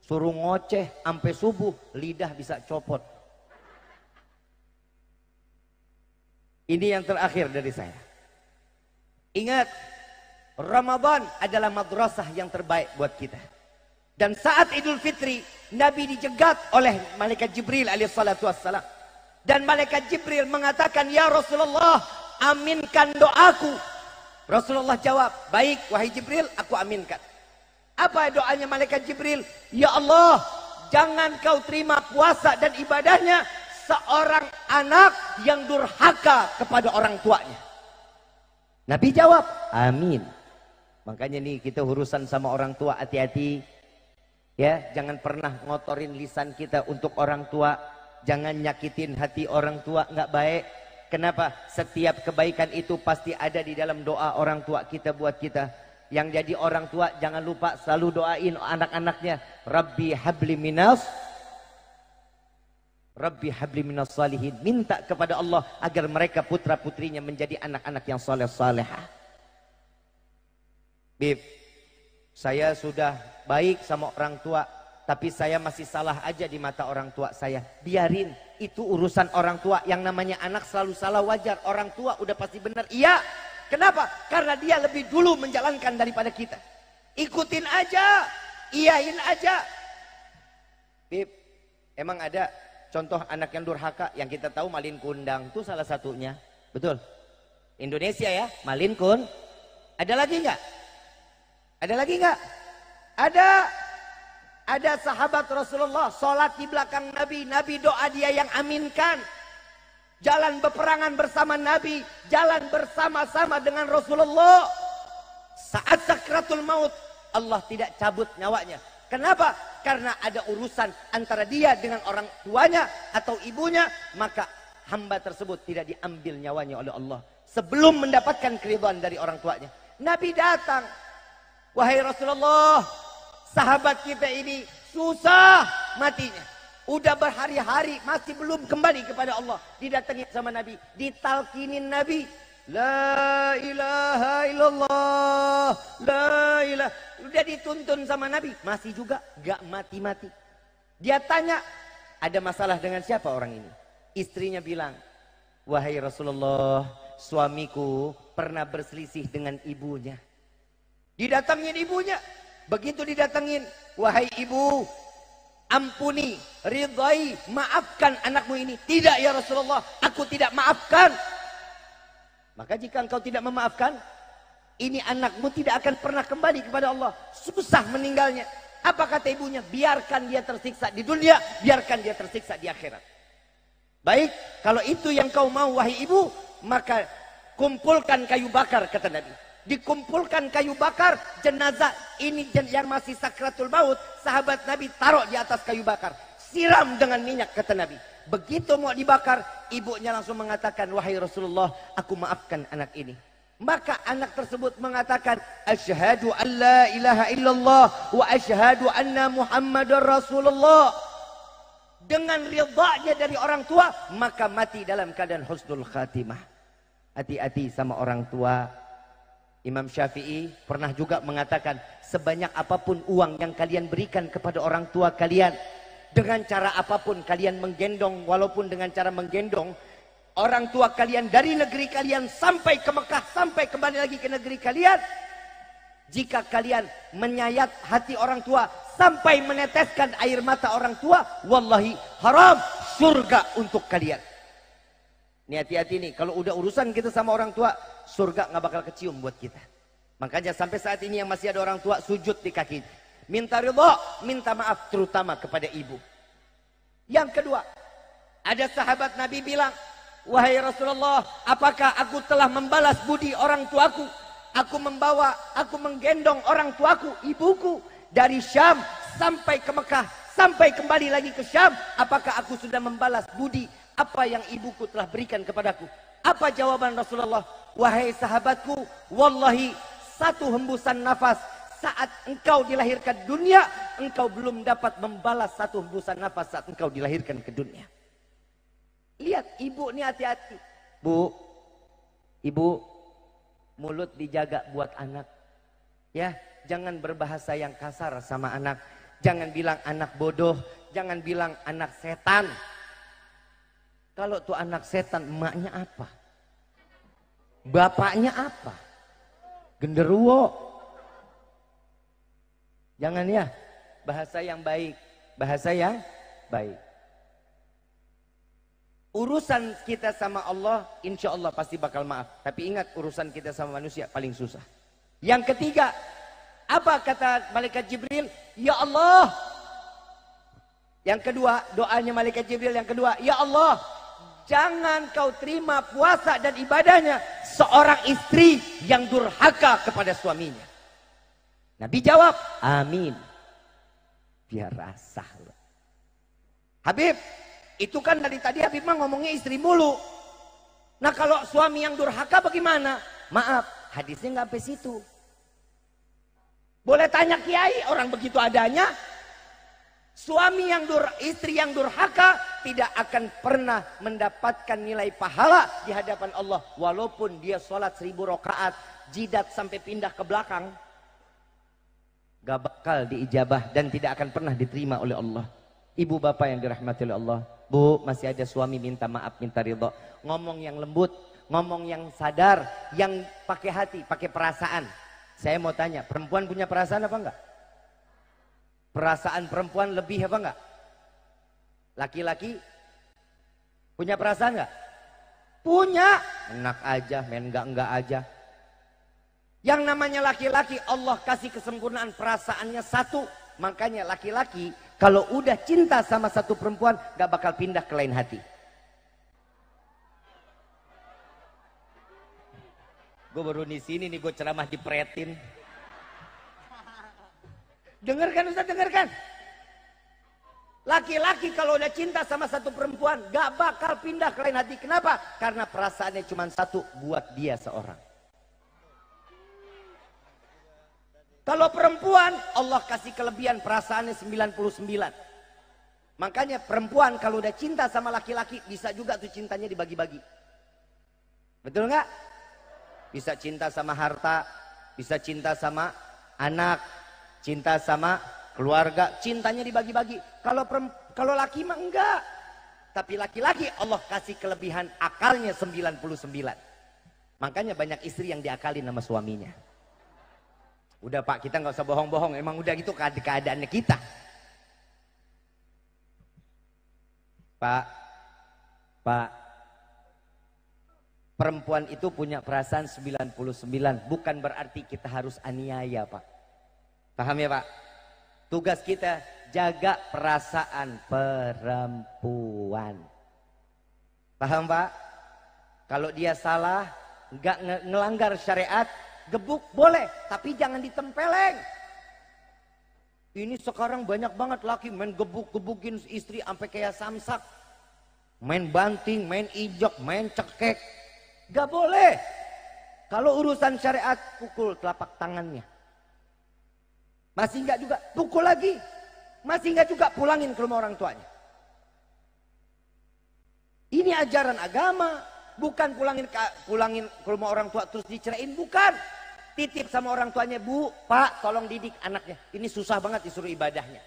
suruh ngoceh sampai subuh, lidah bisa copot. Ini yang terakhir dari saya. Ingat, Ramadan adalah madrasah yang terbaik buat kita. Dan saat Idul Fitri, Nabi dijegat oleh malaikat Jibril alaihissalatu wassalam. Dan malaikat Jibril mengatakan, ya Rasulullah, aminkan doaku. Rasulullah jawab, baik wahai Jibril, aku aminkan. Apa doanya malaikat Jibril? Ya Allah, jangan kau terima puasa dan ibadahnya seorang anak yang durhaka kepada orang tuanya. Nabi jawab, amin. Makanya nih kita urusan sama orang tua hati-hati. Ya, jangan pernah ngotorin lisan kita untuk orang tua. Jangan nyakitin hati orang tua, nggak baik. Kenapa? Setiap kebaikan itu pasti ada di dalam doa orang tua kita buat kita. Yang jadi orang tua jangan lupa selalu doain anak-anaknya. Rabbi habli minas salihin. Minta kepada Allah agar mereka putra putrinya menjadi anak-anak yang soleh salehah. Bib, saya sudah baik sama orang tua, tapi saya masih salah aja di mata orang tua saya. Biarin, itu urusan orang tua. Yang namanya anak selalu salah wajar. Orang tua udah pasti benar. Iya. Kenapa? Karena dia lebih dulu menjalankan daripada kita. Ikutin aja, iyain aja. Bib, emang ada contoh anak yang durhaka yang kita tahu? Malin Kundang itu salah satunya. Betul? Indonesia ya, Malin Kun. Ada lagi nggak? Ada lagi nggak? Ada. Ada sahabat Rasulullah sholat di belakang Nabi. Nabi doa dia yang aminkan. Jalan beperangan bersama Nabi. Jalan bersama-sama dengan Rasulullah. Saat sakratul maut, Allah tidak cabut nyawanya. Kenapa? Karena ada urusan antara dia dengan orang tuanya atau ibunya. Maka hamba tersebut tidak diambil nyawanya oleh Allah sebelum mendapatkan keridhaan dari orang tuanya. Nabi datang. Wahai Rasulullah, sahabat kita ini susah matinya. Udah berhari-hari masih belum kembali kepada Allah. Didatangi sama Nabi. Ditalkinin Nabi. La ilaha illallah. La ilaha. Udah dituntun sama Nabi. Masih juga gak mati-mati. Dia tanya. Ada masalah dengan siapa orang ini? Istrinya bilang. Wahai Rasulullah, suamiku pernah berselisih dengan ibunya. Didatangin ibunya. Begitu didatengin, wahai ibu, ampuni, ridhai, maafkan anakmu ini. Tidak ya Rasulullah, aku tidak maafkan. Maka jika engkau tidak memaafkan, ini anakmu tidak akan pernah kembali kepada Allah. Susah meninggalnya. Apa kata ibunya? Biarkan dia tersiksa di dunia, biarkan dia tersiksa di akhirat. Baik, kalau itu yang kau mau wahai ibu, maka kumpulkan kayu bakar, kata Nabi. Dikumpulkan kayu bakar, jenazah ini yang masih sakratul maut, sahabat Nabi taruh di atas kayu bakar, siram dengan minyak, kata Nabi. Begitu mau dibakar, ibunya langsung mengatakan, wahai Rasulullah, aku maafkan anak ini. Maka anak tersebut mengatakan, asyhadu an la ilaha illallah wa asyhadu anna Muhammadar Rasulullah. Dengan ridhanya dari orang tua, maka mati dalam keadaan husnul khatimah. Hati-hati sama orang tua. Imam Syafi'i pernah juga mengatakan, sebanyak apapun uang yang kalian berikan kepada orang tua kalian, dengan cara apapun kalian menggendong, walaupun dengan cara menggendong orang tua kalian dari negeri kalian sampai ke Mekah, sampai kembali lagi ke negeri kalian. Jika kalian menyayat hati orang tua sampai meneteskan air mata orang tua, wallahi haram surga untuk kalian. Ini hati-hati nih, kalau udah urusan kita sama orang tua, surga nggak bakal kecium buat kita. Makanya sampai saat ini yang masih ada orang tua sujud di kaki, minta ridha, minta maaf terutama kepada ibu. Yang kedua, ada sahabat Nabi bilang, wahai Rasulullah, apakah aku telah membalas budi orang tuaku? Aku menggendong orang tuaku, ibuku dari Syam sampai ke Mekah, sampai kembali lagi ke Syam. Apakah aku sudah membalas budi apa yang ibuku telah berikan kepadaku? Apa jawaban Rasulullah? Wahai sahabatku, wallahi satu hembusan nafas saat engkau dilahirkan dunia, engkau belum dapat membalas satu hembusan nafas saat engkau dilahirkan ke dunia. Lihat ibu nih, hati-hati. Bu, ibu, mulut dijaga buat anak. Ya, jangan berbahasa yang kasar sama anak. Jangan bilang anak bodoh, jangan bilang anak setan. Kalau tuh anak setan, emaknya apa? Bapaknya apa? Genderuwo. Jangan ya, bahasa yang baik, bahasa yang baik. Urusan kita sama Allah, insya Allah pasti bakal maaf. Tapi ingat, urusan kita sama manusia paling susah. Yang ketiga, apa kata malaikat Jibril? Ya Allah. Yang kedua, doanya malaikat Jibril yang kedua, ya Allah, jangan kau terima puasa dan ibadahnya seorang istri yang durhaka kepada suaminya. Nabi jawab, amin. Biar rasa. Habib, itu kan dari tadi Habib mah ngomongnya istri mulu. Nah kalau suami yang durhaka bagaimana? Maaf, hadisnya nggak sampai situ. Boleh tanya kiai, orang begitu adanya. Suami yang istri yang durhaka tidak akan pernah mendapatkan nilai pahala di hadapan Allah. Walaupun dia sholat 1000 rakaat, jidat sampai pindah ke belakang, gak bakal diijabah dan tidak akan pernah diterima oleh Allah. Ibu bapak yang dirahmati oleh Allah, bu, masih ada suami minta maaf, minta ridho. Ngomong yang lembut, ngomong yang sadar, yang pakai hati, pakai perasaan. Saya mau tanya, perempuan punya perasaan apa enggak? Perasaan perempuan lebih apa enggak? Laki-laki punya perasaan enggak? Punya. Enak aja, main enggak aja. Yang namanya laki-laki, Allah kasih kesempurnaan perasaannya satu. Makanya laki-laki kalau udah cinta sama satu perempuan gak bakal pindah ke lain hati. Gue baru di sini nih, gue ceramah dipretin. Dengarkan Ustaz, dengarkan. Laki-laki kalau udah cinta sama satu perempuan gak bakal pindah ke lain hati. Kenapa? Karena perasaannya cuma satu, buat dia seorang. Kalau perempuan, Allah kasih kelebihan perasaannya 99. Makanya perempuan kalau udah cinta sama laki-laki, bisa juga tuh cintanya dibagi-bagi. Betul nggak? Bisa cinta sama harta, bisa cinta sama anak, cinta sama keluarga, cintanya dibagi-bagi. Kalau laki mah enggak. Tapi laki-laki Allah kasih kelebihan akalnya 99. Makanya banyak istri yang diakalin sama suaminya. Udah Pak, kita nggak usah bohong-bohong. Emang udah gitu keadaannya kita. Pak, perempuan itu punya perasaan 99. Bukan berarti kita harus aniaya, Pak. Paham ya, Pak? Tugas kita jaga perasaan perempuan. Paham, Pak? Kalau dia salah, nggak ngelanggar syariat, gebuk boleh, tapi jangan ditempeleng. Ini sekarang banyak banget laki main gebuk-gebukin istri sampai kayak samsak. Main banting, main ijok, main cekek. Gak boleh. Kalau urusan syariat, pukul telapak tangannya. Masih enggak juga, pukul lagi. Masih enggak juga, pulangin ke rumah orang tuanya. Ini ajaran agama. Bukan pulangin ke rumah orang tua terus diceraiin, bukan. Titip sama orang tuanya, bu, pak, tolong didik anaknya. Ini susah banget disuruh ibadahnya.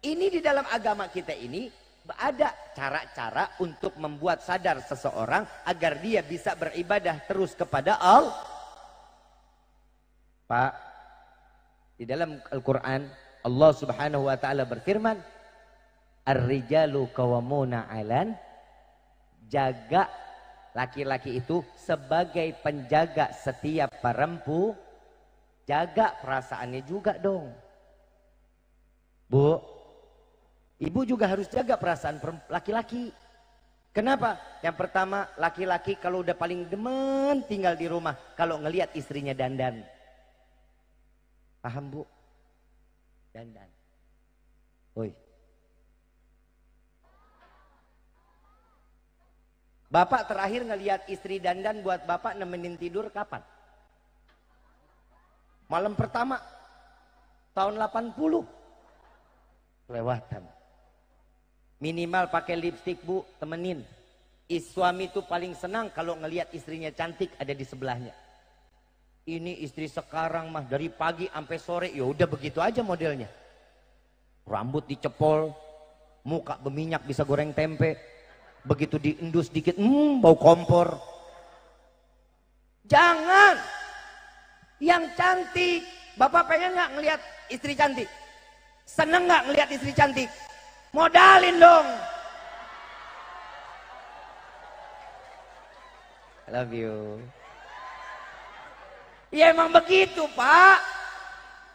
Ini di dalam agama kita ini, Ada cara-cara untuk membuat sadar seseorang agar dia bisa beribadah terus kepada Allah. Pak, di dalam Al-Quran Allah subhanahu wa ta'ala berfirman, Ar-rijalu qawwamuna 'alan, jaga, laki-laki itu sebagai penjaga setiap perempuan, jaga perasaannya juga dong. Bu, ibu juga harus jaga perasaan laki-laki. Kenapa? Yang pertama, laki-laki kalau udah paling demen tinggal di rumah kalau ngelihat istrinya dandan. Paham, Bu? Dandan. Oi. Bapak terakhir ngelihat istri dandan buat bapak nemenin tidur kapan? Malam pertama tahun 80. Kelewatan. Minimal pakai lipstik, Bu, temenin. Suami itu paling senang kalau ngelihat istrinya cantik ada di sebelahnya. Ini istri sekarang mah dari pagi sampai sore ya udah begitu aja modelnya. Rambut dicepol, muka berminyak bisa goreng tempe. Begitu diendus dikit, bau kompor. Jangan. Yang cantik. Bapak pengen nggak ngelihat istri cantik? Seneng nggak ngelihat istri cantik? Modalin dong. I love you. Ya emang begitu, Pak.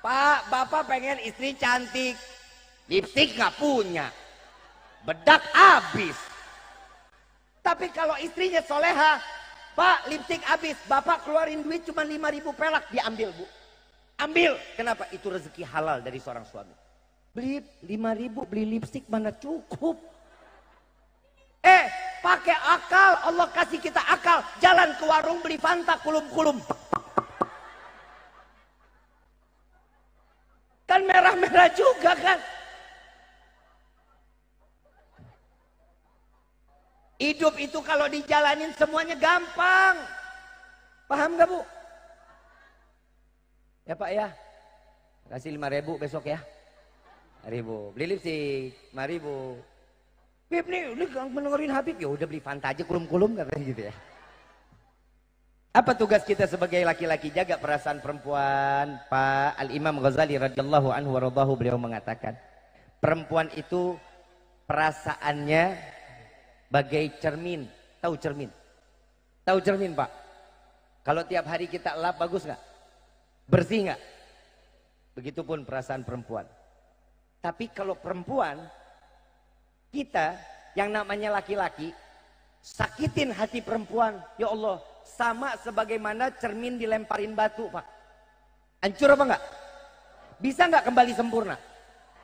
Pak, Bapak pengen istri cantik. Lipstik nggak punya. Bedak habis. Tapi kalau istrinya soleha, Pak, lipstik habis. Bapak keluarin duit cuma 5.000 perak, diambil, Bu. Ambil. Kenapa? Itu rezeki halal dari seorang suami. Beli 5.000 beli lipstik mana cukup. Pakai akal. Allah kasih kita akal. Jalan ke warung beli Fanta kulum-kulum. Kan merah-merah juga kan. Hidup itu kalau dijalanin semuanya gampang. Paham gak, Bu? Ya, Pak, ya. Kasih 5.000 besok ya. 5.000. Beli lipstik 5.000. Beb nih, ini mendengarin Habib, ya udah beli Fanta aja kulum-kulum katanya gitu ya. Apa tugas kita sebagai laki-laki? Jaga perasaan perempuan. Pak Al-Imam Ghazali radhiyallahu anhu waradahu, beliau mengatakan, perempuan itu perasaannya bagai cermin. Tahu cermin? Tahu cermin, Pak? Kalau tiap hari kita lap bagus nggak? Bersih nggak? Begitupun perasaan perempuan. Tapi kalau perempuan, kita yang namanya laki-laki, sakitin hati perempuan, ya Allah, sama sebagaimana cermin dilemparin batu, Pak. Hancur apa enggak? Bisa enggak kembali sempurna?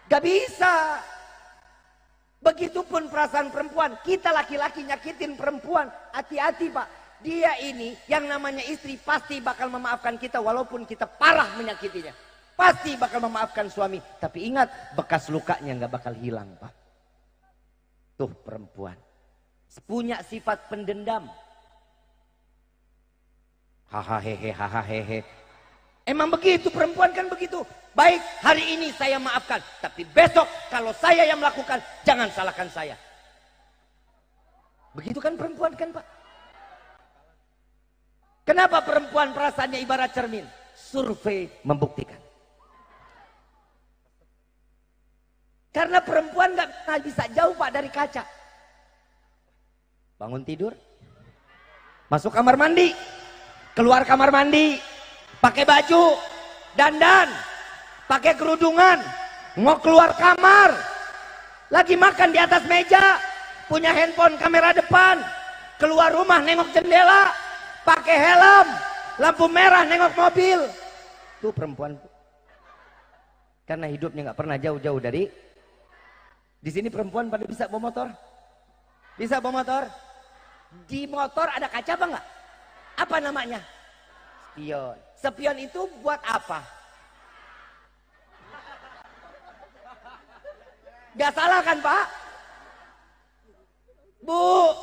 Gak bisa. Begitupun perasaan perempuan. Kita laki-laki nyakitin perempuan, hati-hati, Pak. Dia ini yang namanya istri pasti bakal memaafkan kita walaupun kita parah menyakitinya. Pasti bakal memaafkan suami. Tapi ingat, bekas lukanya nggak bakal hilang, Pak. Tuh perempuan. Punya sifat pendendam. Hahaha hehe, hahaha hehe. Emang begitu, perempuan kan begitu. Baik, hari ini saya maafkan. Tapi besok kalau saya yang melakukan, jangan salahkan saya. Begitu kan perempuan kan, Pak? Kenapa perempuan perasaannya ibarat cermin? Survei membuktikan. Karena perempuan nggak bisa jauh, Pak, dari kaca. Bangun tidur, masuk kamar mandi, keluar kamar mandi, pakai baju, dandan, pakai kerudungan, mau keluar kamar, lagi makan di atas meja, punya handphone kamera depan, keluar rumah nengok jendela, pakai helm, lampu merah nengok mobil. Tuh perempuan. Karena hidupnya nggak pernah jauh-jauh dari. Di sini perempuan pada bisa bawa motor? Bisa bawa motor? Di motor ada kaca apa enggak? Apa namanya? Spion. Spion itu buat apa? Gak salah kan, Pak? Bu,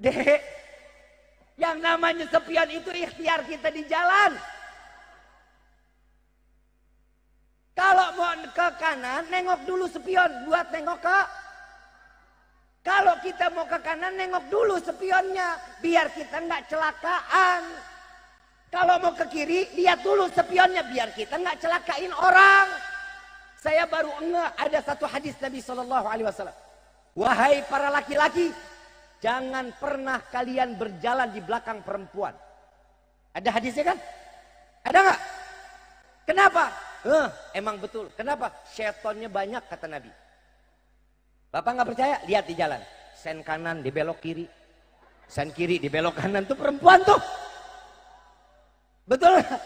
Dek, yang namanya spion itu ikhtiar kita di jalan. Kalau mau ke kanan, nengok dulu spion buat nengok ke Kalau kita mau ke kanan, nengok dulu spionnya. Biar kita nggak celakaan. Kalau mau ke kiri, lihat dulu spionnya. Biar kita nggak celakain orang. Saya baru ngeh ada satu hadis Nabi SAW. Wahai para laki-laki, jangan pernah kalian berjalan di belakang perempuan. Ada hadisnya kan? Ada nggak? Kenapa? Emang betul. Kenapa? Syaitonnya banyak kata Nabi. Bapak nggak percaya? Lihat di jalan. Sen kanan dibelok kiri. Sen kiri dibelok kanan. Tuh perempuan tuh. Betul nggak?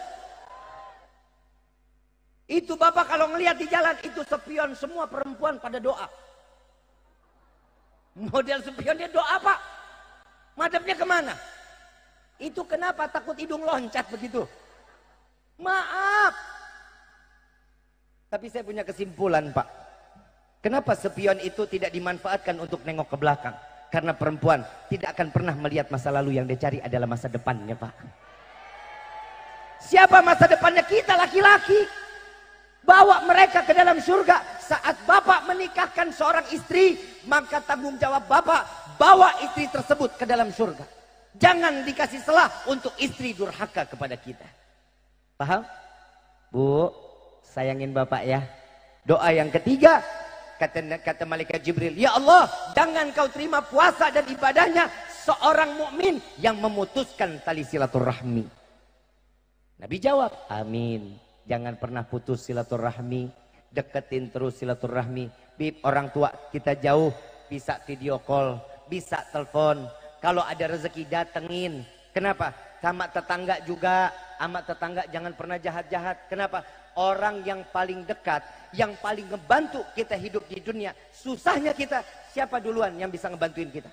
Itu Bapak kalau ngelihat di jalan. Itu spion semua perempuan pada doa. Model spion dia doa Pak. Madepnya kemana? Itu kenapa takut hidung loncat begitu? Maaf. Tapi saya punya kesimpulan Pak. Kenapa spion itu tidak dimanfaatkan untuk nengok ke belakang? Karena perempuan tidak akan pernah melihat masa lalu, yang dia cari adalah masa depannya Pak. Siapa masa depannya? Kita laki-laki. Bawa mereka ke dalam surga. Saat Bapak menikahkan seorang istri, maka tanggung jawab Bapak bawa istri tersebut ke dalam surga. Jangan dikasih celah untuk istri durhaka kepada kita. Paham? Bu, sayangin Bapak ya. Doa yang ketiga, kata malaikat Jibril, ya Allah, jangan kau terima puasa dan ibadahnya seorang mukmin yang memutuskan tali silaturahmi. Nabi jawab, amin. Jangan pernah putus silaturahmi, deketin terus silaturahmi. Bib, orang tua kita jauh, bisa video call, bisa telepon. Kalau ada rezeki datengin. Kenapa? Sama tetangga juga, sama tetangga jangan pernah jahat-jahat. Kenapa? Orang yang paling dekat, yang paling ngebantu kita hidup di dunia, susahnya kita, siapa duluan yang bisa ngebantuin kita?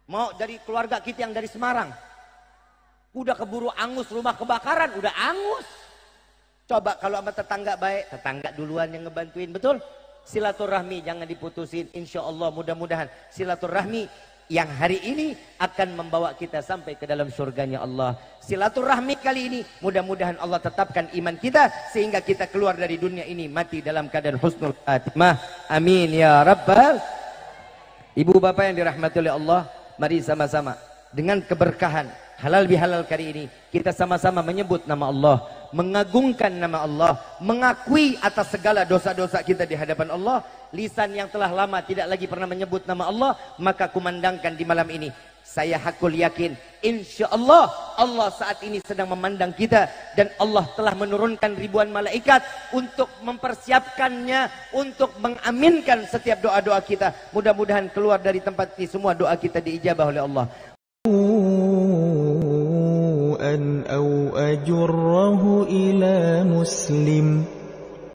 Mau dari keluarga kita yang dari Semarang, udah keburu angus, rumah kebakaran, udah angus. Coba kalau sama tetangga baik, tetangga duluan yang ngebantuin, betul? Silaturahmi jangan diputusin, insya Allah mudah-mudahan silaturahmi yang hari ini akan membawa kita sampai ke dalam surganya Allah. Silaturahmi kali ini mudah-mudahan Allah tetapkan iman kita sehingga kita keluar dari dunia ini mati dalam keadaan husnul khatimah. Amin ya rabbal. Ibu bapak yang dirahmati oleh Allah, mari sama-sama dengan keberkahan halal bihalal kali ini kita sama-sama menyebut nama Allah, mengagungkan nama Allah, mengakui atas segala dosa-dosa kita di hadapan Allah. Lisan yang telah lama tidak lagi pernah menyebut nama Allah, maka kumandangkan di malam ini, saya hakul yakin insya Allah Allah saat ini sedang memandang kita, dan Allah telah menurunkan ribuan malaikat untuk mempersiapkannya, untuk mengaminkan setiap doa-doa kita. Mudah-mudahan keluar dari tempat ini semua doa kita diijabah oleh Allah. أو أجره إلى مسلم